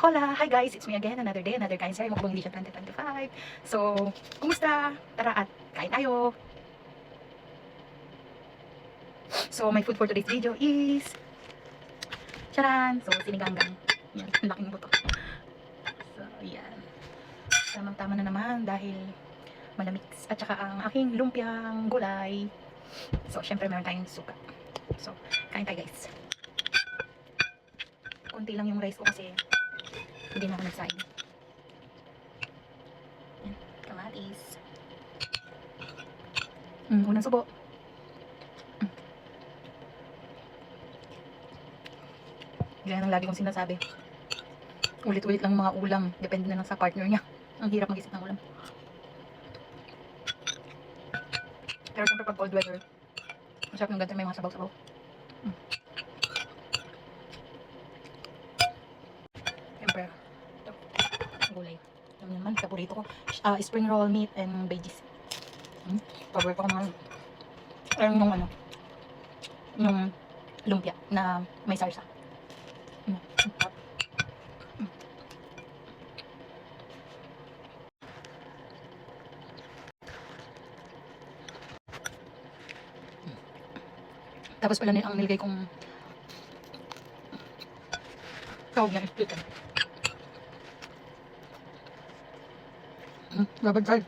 Hola! Hi guys! It's me again, another day, another kain. Sorry, mukbang hindi siya 2025. So, kumusta? Tara at kain tayo! So, my food for today's video is charan! So, siniganggang. Yan, ang laking buto. So, yan. Tamang-tama na naman dahil malamig. At saka ang aking lumpiang gulay. So, syempre meron tayong suka. So, kain tayo guys. Kunti lang yung rice ko kasi hindi na ako nagsaing. Yan, kamatis. Unang subo. Gaya ng lagi kong sinasabi. Ulit-ulit lang yung mga ulam. Depende na lang sa partner niya. Ang hirap mag-isip ng ulam. Pero syempre pag cold weather, masarap yung ganito may mga sabaw-sabaw. Siyempre, ito, gulay. Ito naman, paborito ko. Spring roll, meat, and veggies. Paborito ko naman. Ayun yung ano, yung lumpia na may sarsa. Tapos pala ang nilagay kong tawag na chicken. Rubber guard.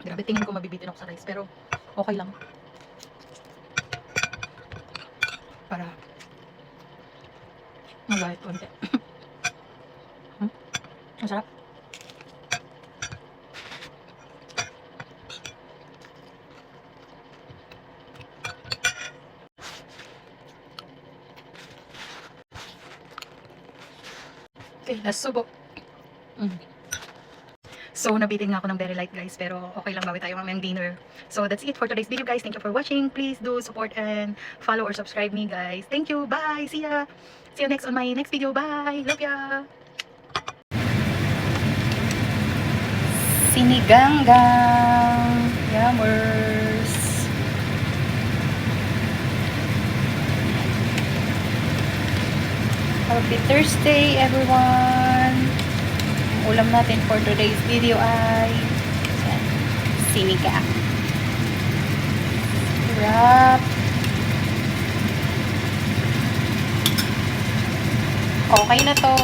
Grabe, tingin ko mabibitin ako sa rice, pero okay lang. Para mag-light konti. Masarap. Okay, last subo. So, nabitin nga ako ng very light guys, pero okay lang, bawi tayo mamayang dinner. So, that's it for today's video guys. Thank you for watching. Please do support and follow or subscribe me guys. Thank you. Bye. See ya. See you next on my next video. Bye. Love ya. Siniganggang. Yummers. Happy Thursday everyone. Ulam natin for today's video ay sinigang. Sarap. Okay na to.